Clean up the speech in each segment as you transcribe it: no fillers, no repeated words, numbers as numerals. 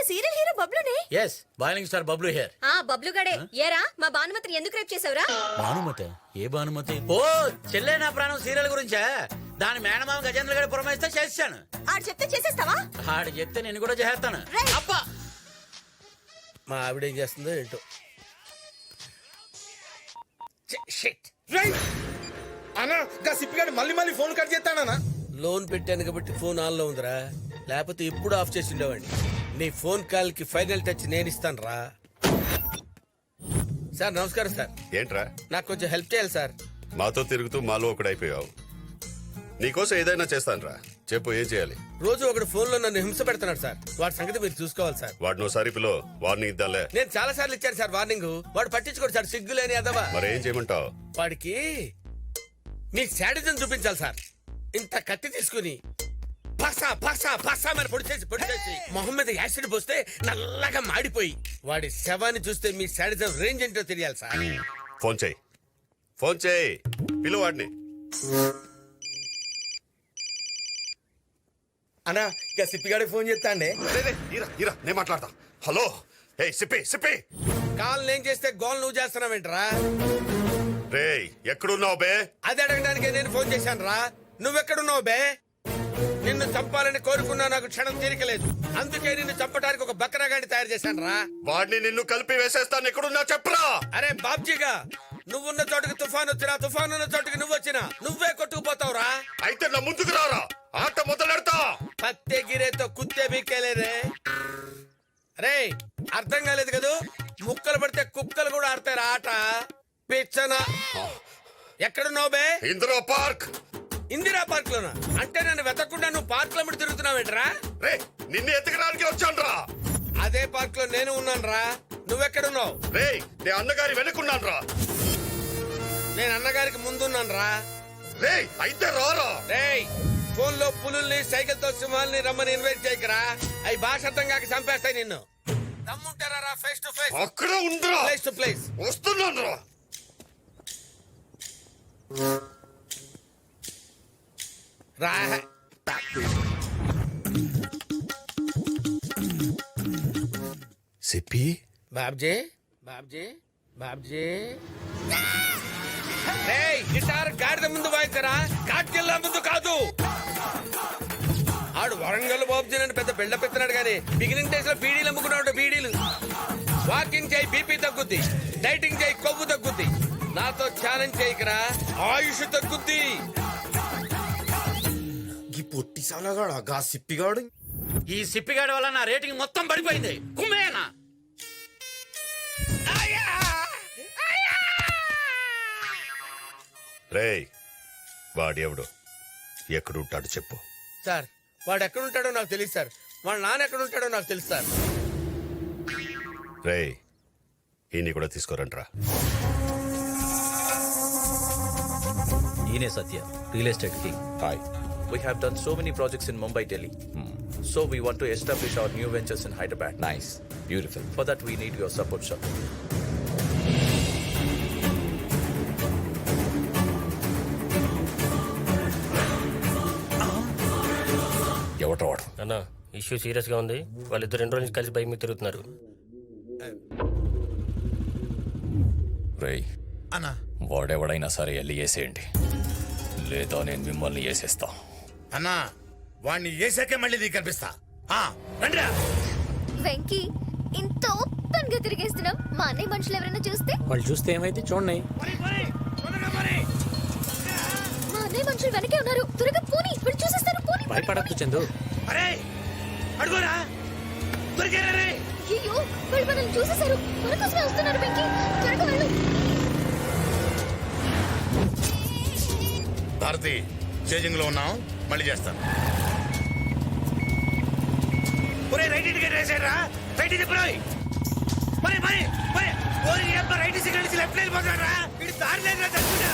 Serial hero బబ్లునే. Yes, boiling star Bablu here. Bablu గడే. ఏరా మా భానుమతిని ఎందుకు రేప్ చేసావురా? భానుమతి? ఏ భానుమతి? ఓ చెల్లె నా ప్రాణం సీరియల్ గురించా? దాని మేనమామ గజేంద్ర గడి పురమాయిస్తే చేస్తాను. ఆడు చెప్తే చేసేస్తావా? ఆడు చెప్తే నేను కూడా చేస్తాను. అబ్బా, మా ఆవిడ ఏం చేస్తుందో ఏంటో. అన్నా గా సిప్పిగాడు మళ్ళీ మళ్ళీ ఫోన్ కట్ చేస్తానా? లోన్ పెట్టాను కాబట్టి ఫోన్ ఆన్ లో ఉందిరా, లేకపోతే ఎప్పుడు ఆఫ్ చేసి ఉండేవాడిని. నీ ఫోన్ కాల్ కి ఫైనల్ టచ్ నేను ఇస్తాను రా. సార్ నమస్కారం సార్. ఏంట్రా నాకు కొంచెం హెల్ప్ చేయాలి సార్. మాతో తిరుగుతూ మాలో ఒకడైపోయావు. నీకోసం ఏదైనా చేస్తానురా, చెప్పు ఏం చేయాలి? రోజు ఒకడు ఫోన్ లో నన్ను హింస పెడుతున్నాడు సార్. వాడి సంగతి మీరు చూసుకోవాలి సార్. వాడినోసారి పిలో వార్నింగ్ ఇద్దాంలే. నేను చాలా సార్లు ఇచ్చాను సార్ వార్నింగ్. వాడు పట్టించుకోడు సార్, సిగ్గులేని అదవా. మరేం చేయమంటావు? వాడికి మీ శాడిజం చూపించాలి సార్. ఇంత కత్తి తీసుకుని పసా పసా పసా మరి పొడి చేసి మొహం మీద యాసిడ్ పోస్తే నల్లగా మాడిపోయి వాడి శవాన్ని చూస్తే మీ శాడిజం రేంజ్ ఏంటో తెలియాలి సార్. ఫోన్ చేయి, ఫోన్ చేయి, పిలు వాడిని. అన్నా ఇక సిప్పిగాడికి ఫోన్ చేస్తా అండి. నేను మాట్లాడతా. హలో, ఏ సిప్పి సిప్పి. కాల్ నేను చేస్తే గోల్ నువ్వు చేస్తున్నావేంట్రా? రే ఎక్కడున్నావు బే? అది అడగడానికే నేను ఫోన్ చేశాను రా. నువ్వెక్కడున్నావు బే? నిన్ను చంపాలని కోరుకున్నా, నాకు క్షణం తీరికలేదు. అందుకే నిన్ను చంపడానికి ఒక బక్రాగాడిని తయారు చేశాను రా. వాడిని నిన్ను కలిపి వేసేస్తాను. ఎక్కడున్నా చెప్పరా? అరే బాబ్జీగా, నువ్వున్న చోటుకి తుఫాన్ వచ్చినా, తుఫాన్ ఉన్న చోటుకి నువ్వు వచ్చినా నువ్వే కొట్టుకుపోతావురా. అయితే నా ముందుకు రారా, ఆట మొదలెడతా. పత్తే గిరేతో కుత్తే బీకేలేరే. రే అర్థం కాలేదు కదూ? ముక్కలు పడితే కుక్కలు కూడా ఆడతారు ఆట. పిచ్చనా. ఎక్కడున్నావు బే? ఇందిరా పార్క్. ఇందిరా పార్క్ లోనా? అంటే నన్ను వెతకుండా నువ్వు పార్క్ లో ముడి తిరుగుతున్నావేంట్రా? రే నిన్ను ఎతకడానికి వచ్చాను రా. అదే పార్క్ లో నేను ఉన్నాను రా. నువ్వెక్కడున్నావు? రే నే అన్నగారి వెనుకున్నాను రా. నేను అన్నగారికి ముందున్నాను రా. రే అయితే రారా. రేయ్ ఫోన్ లో పులుల్ని, సైకిల్ తో సింహాల్ని రమ్మని ఇన్వైట్ చేయకరా. అవి భాష అర్థం కాక చంపేస్తాయి నిన్ను. దమ్ముంటారా ఫేస్ టు ఫేస్? అక్కడ ఉందిరా. ప్లేస్ టు ప్లేస్ వస్తున్నాను రా. రా. సిప్పి. బాబ్జీ బాబ్జీ బాబ్జీ. రేయ్ గిటార్ గాడిద ముందు వాయించరా, కాట్కెళ్ళ ముందు కాదు. ఆడు వరంగల్ బాబ్జీ అని పెద్ద బిల్డప్ ఎత్తున్నాడు గానీ బిగినింగ్ డేస్ లో బీడీలు అమ్ముకున్నాడు. బీడీలు. వాకింగ్ చేయి బీపీ తగ్గుద్ది, డైటింగ్ చేయి కొవ్వు తగ్గుద్ది. నాతో ఛాలెంజ్ చేయకరా, ఆయుష్ తగ్గుద్ది. ఈ పొట్టి సాలగాడు గా సిప్పిగాడు. ఈ సిప్పిగాడి వల్ల నా రేటింగ్ మొత్తం పడిపోయింది. కుమ్మేనా? రే వాడెవడు, ఎక్కడుంటాడు చెప్పు. సార్ వాడు ఎక్కడుంటాడో నాకు తెలియదు సార్. వాళ్ళ నాన్న ఎక్కడుంటాడో నాకు తెలుసు సార్. రే ఈయన్ని కూడా తీసుకోరంట్రా. ఈయనే Satya, real estate king. Hi. We have done so many projects in Mumbai, Delhi. So we want to establish our new ventures in Hyderabad. Nice. Beautiful. For that we need your support, sir. ఎవటో వాడు. అన్న issue serious గా ఉంది. వాళ్ళిద్దరు 2 రోజుల నుంచి కలిసి bike మీద తిరుగుతున్నారు. రేయ్ అన్నా వాడెవడైనా సరే వెళ్ళి వేసేయండి, లేదా నేను మిమ్మల్ని వేసేస్తా. అన్నా వాడిని వేసాకే మళ్ళీ నీకు కనిపిస్తా. రండిరా. వెంకీ ఇంత ఓపెన్ గా తిరిగేస్తున్నాం. మా అన్నయ్య మనుషులు ఎవరైనా చూస్తే? వాళ్ళు చూస్తే ఏమైతే చూడండి. మా అన్నయ్య మనుషులు వెనకే ఉన్నారు. త్వరగా పోనీ, ఇప్పుడు చూసేస్తారు. పోనీ. భయపడద్దు చందు. అరే అడుగురా, దొరికారా రే? అయ్యో వాళ్ళు మనల్ని చూసేశారు. మన కోసమే వస్తున్నారు వెంకీ, త్వరగా వెళ్ళు. భారతి చేజింగ్ లో ఉన్నాం, మళ్ళీ చేస్తాను. రైట్ ఇంటికి రేసారా? రైట్ ఇది రైట్ సిగ్నల్ ఇచ్చి లెఫ్ట్ వెళ్ళిపోతారా? వీడు దారి లేదా చచ్చుడా?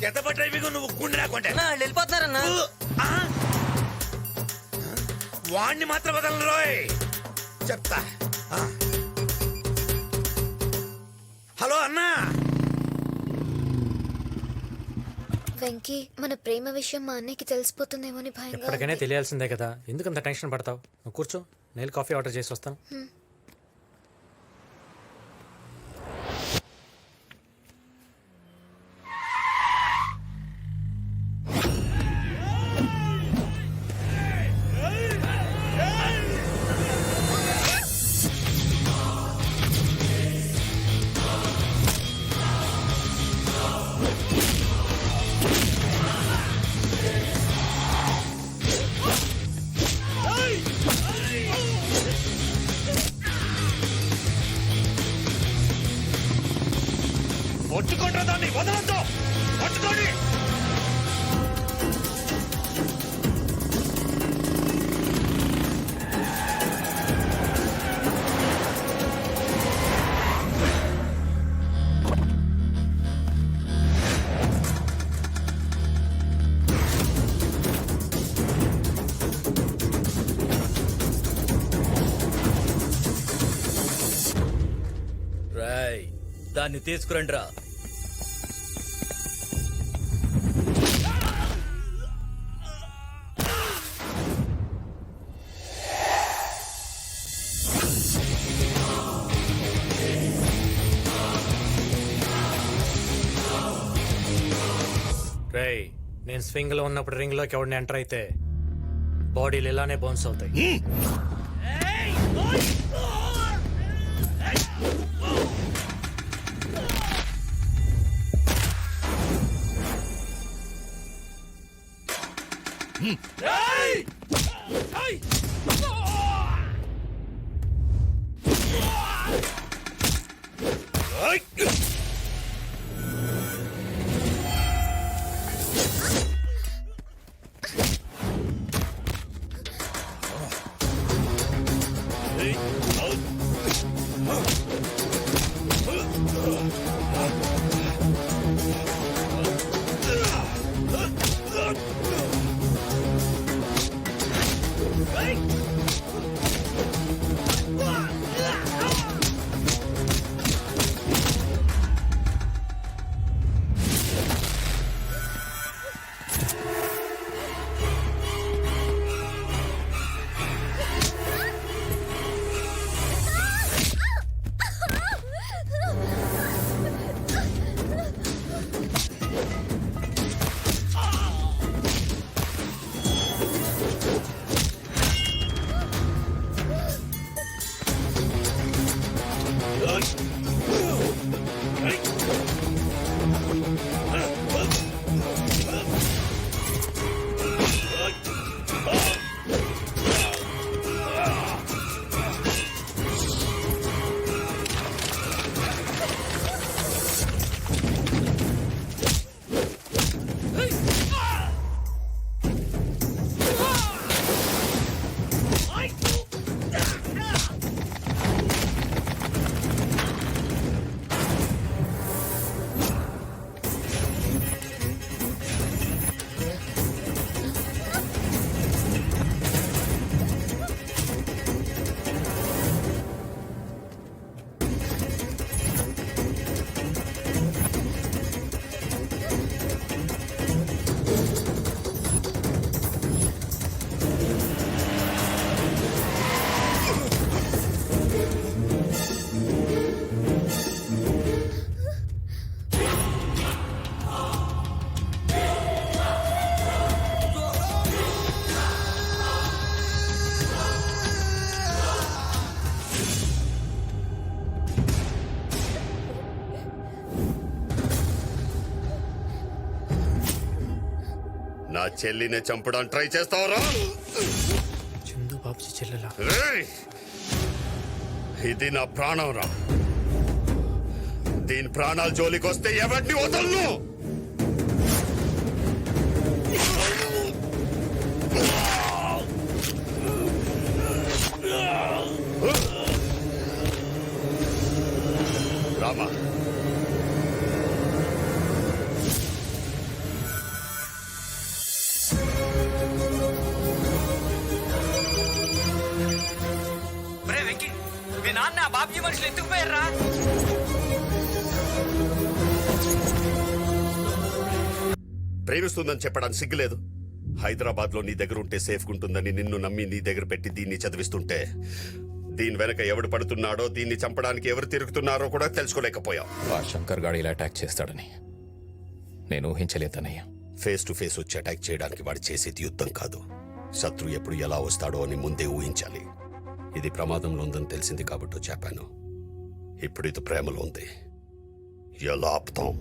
ఎంత డ్రైవింగ్ నువ్వు గుండె రాకుంటే వెళ్ళిపోతున్నారన్నా. వాణ్ణి మాత్రం వదలను రోయ్, చెప్తా. హలో అన్నా, వెంకీ మన ప్రేమ విషయం మా అన్నయ్యకి తెలిసిపోతుందేమో అని భయంగా ఎప్పటికైనా ఉంది. తెలియాల్సిందే కదా ఎందుకు అంత టెన్షన్ పడతావు నువ్వు కూర్చో నేను కాఫీ ఆర్డర్ చేసి వస్తాను పట్టుకోండి దాన్ని వదలొద్దు పట్టుకోండి రాయ్ దాన్ని తీసుకురండి రా రేయ్ నేను స్వింగ్ లో ఉన్నప్పుడు రింగ్ లోకి ఎవరిని ఎంటర్ అయితే బాడీలు ఇలానే బౌన్స్ అవుతాయి నా చెల్లిని చంపడానికి ట్రై చేస్తావరా చందు బాబుజీ చెల్లెలా రేయ్! ఇది నా ప్రాణం రా దీని ప్రాణాల జోలికి వస్తే ఎవరిని వదలను రామా మీ నాన్న బాబుజీ మనుషులు ఎత్తుకుపోయారా ప్రేమిస్తుందని చెప్పడానికి సిగ్గులేదు. హైదరాబాద్ లో నీ దగ్గర ఉంటే సేఫ్ ఉంటుందని నిన్ను నమ్మి నీ దగ్గర పెట్టి దీన్ని చదివిస్తుంటే దీని వెనక ఎవడు పడుతున్నాడో, దీన్ని చంపడానికి ఎవరు తిరుగుతున్నారో కూడా తెలుసుకోలేకపోయాం. ఆ శంకర్ గాడు ఇలా అటాక్ చేస్తాడని నేను ఊహించలేదన్నయ్య. ఫేస్ టు ఫేస్ వచ్చి అటాక్ చేయడానికి వాడు చేసేది యుద్ధం కాదు. శత్రు ఎప్పుడు ఎలా వస్తాడో అని ముందే ఊహించాలి. ఇది ప్రమాదంలో ఉందని తెలిసింది కాబట్టి చెప్పాను. ఇప్పుడు ఇది ప్రేమలో ఉంది. ఎలా ఆపుతాం?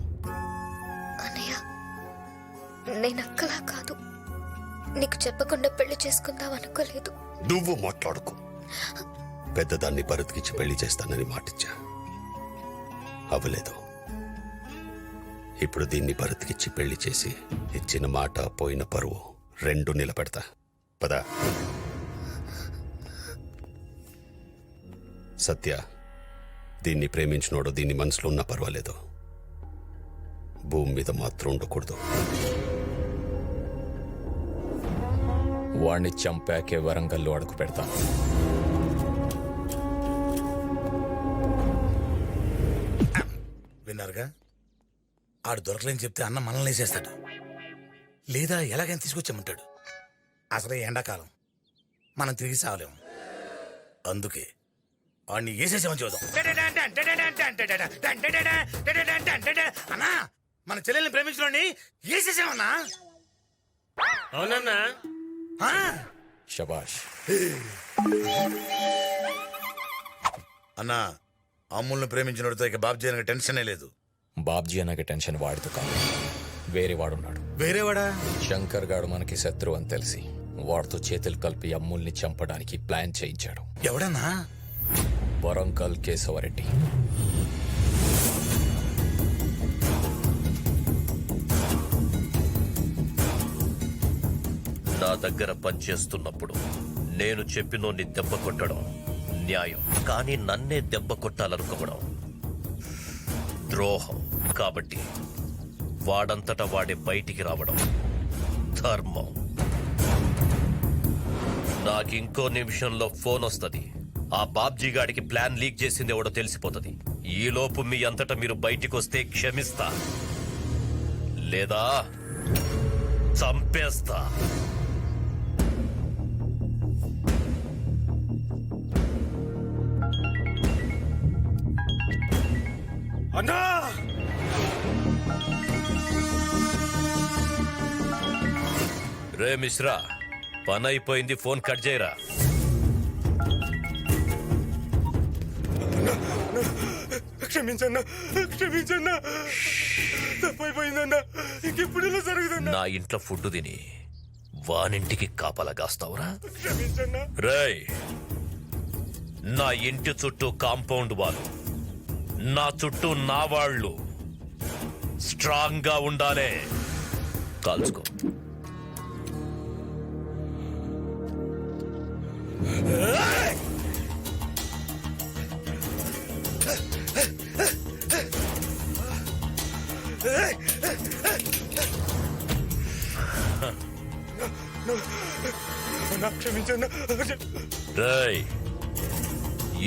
అన్నయ్య నేను అక్కలా కాదు, నీకు చెప్పకుండా పెళ్లి చేసుకుందాం అనుకోలేదు. నువ్వు మాట్లాడుకో. పెద్దదాన్ని భరత్కిచ్చి పెళ్లి చేస్తానని మాటిచ్చా, అవ్వలేదు. ఇప్పుడు దీన్ని భరత్కిచ్చి పెళ్లి చేసి ఇచ్చిన మాట పోయిన పరువు రెండు నిలబెడతా. పద. సత్య, దీన్ని ప్రేమించినోడు దీన్ని మనసులో ఉన్నా పర్వాలేదు, భూమి మీద మాత్రం ఉండకూడదు. వాణ్ణి చంపాకే వరంగల్లో అడుగు పెడతాను. విన్నారుగా, ఆడు దొరకలేని చెప్తే అన్న మనల్ని వేసేస్తాడు, లేదా ఎలాగైనా తీసుకొచ్చామంటాడు. అసలే ఎండాకాలం, మనం తిరిగి సావలేము. అందుకే వాడిని వేసేసామని చూద్దాం. అన్నా, మన చెల్లెల్ని ప్రేమించడాన్ని వేసేసామన్నా. అవునన్నా. శబాష్. అన్నా, అమ్ముల్ని ప్రేమించినోడితో ఇక బాబ్జీ అనగా టెన్షనే లేదు. బాబ్జీ అనగా టెన్షన్ వాడితో కాదు, వేరే వాడున్నాడు. వేరేవాడా? శంకర్ గాడు మనకి శత్రువు అని తెలిసి వాడితో చేతులు కలిపి అమ్ముల్ని చంపడానికి ప్లాన్ చేయించాడు. ఎవడన్నా? వరంగల్ కేశవరెడ్డి. నా దగ్గర పనిచేస్తున్నప్పుడు నేను చెప్పినోన్ని దెబ్బ కొట్టడం న్యాయం, కానీ నన్నే దెబ్బ కొట్టాలనుకోవడం ద్రోహం. కాబట్టి వాడంతటా వాడే బయటికి రావడం ధర్మం. నాకింకో నిమిషంలో ఫోన్ వస్తుంది. ఆ బాబ్జీ గాడికి ప్లాన్ లీక్ చేసింది ఎవడో తెలిసిపోతుంది. ఈలోపు మీ అంతటా మీరు బయటికి వస్తే క్షమిస్తా, లేదా చంపేస్తా. అన్నా, రే మిశ్రా, పని అయిపోయింది, ఫోన్ కట్ చేయరా. క్షమించన్నా, క్షమించన్నా, తప్పైపోయిందన్నా. ఇంకెప్పుడు ఇలా జరుగుతుందా? నా ఇంట్లో ఫుడ్ తిని వానింటికి కాపలాగాస్తావురా? క్షమించన్నా. రేయ్, నా ఇంటి చుట్టూ కాంపౌండ్ వాళ్ళు, నా చుట్టూ నా వాళ్ళు స్ట్రాంగ్ గా ఉండాలే. కాల్చుకో. క్షమించన్నా. రేయ్,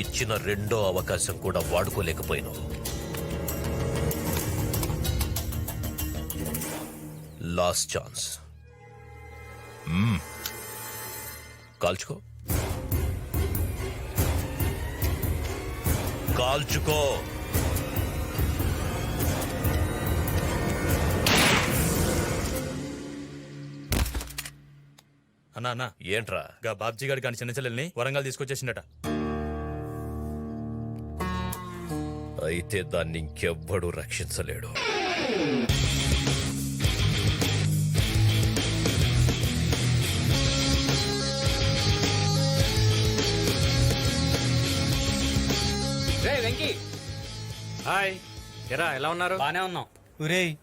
ఇచ్చిన రెండో అవకాశం కూడా వాడుకోలేకపోయినావు. Last chance. కాల్చుకో, కాల్చుకో. అన్నా అన్నా, ఏంట్రా? గా బాబ్జీ గారి కానీ చిన్న చెల్లెల్ని వరంగల్ తీసుకొచ్చేసిండట. అయితే దాన్ని ఇంకెవ్వడూ రక్షించలేడు. వెంకీ, హాయ్. ఎరా, ఎలా ఉన్నారు? బానే ఉన్నాం. ఒరేయ్,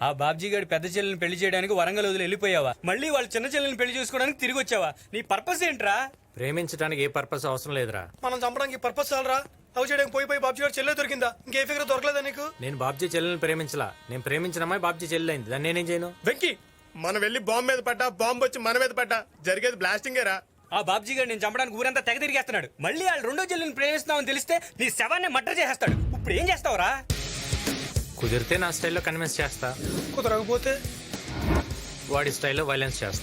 ఆ బాబ్జీ గారి పెద్ద చెల్లెని పెళ్లి చేయడానికి వరంగల్ వదిలి వెళ్ళిపోయావా? మళ్ళీ వాళ్ళ చిన్న చెల్లెని పెళ్లి చేసుకోవడానికి తిరిగి వచ్చావా? నీ పర్పస్ ఏంట్రా? ప్రేమించడానికి ఏ పర్పస్ అవసరం లేదురా. మనం చంపడానికి పర్పస్ చాలరా? అవి చేయడానికి పోయి బాబ్జీ గారు చెల్లె దొరికిందా? ఇంకే ఫిగర్ దొరకలేదా నీకు? నేను బాబ్జీ చెల్లెని ప్రేమించలా. నేను ప్రేమించిన అమ్మాయి బాబ్జీ చెల్లెలైంది. దాన్ని నేనేం చేయను? వెంకీ, మనం వెళ్ళి బాంబు మీద పడ్డా, బాంబు వచ్చి మన మీద పడ్డా జరిగేది బ్లాస్టింగేరా. ఆ బాబ్జీ గారు నేను చంపడానికి ఊరంతా తెగ తిరిగేస్తున్నాడు. మళ్ళీ వాళ్ళు రెండో చెల్లెని ప్రేమిస్తున్నామని తెలిస్తే నీ శవాన్ని మర్డర్ చేసేస్తాడు. ఇప్పుడు ఏం చేస్తావురా? కుదిరితే నా స్టైల్లో కన్విన్స్ చేస్తా. కుదరకపోతే వాడి స్టైల్లో వైలెన్స్ చేస్తా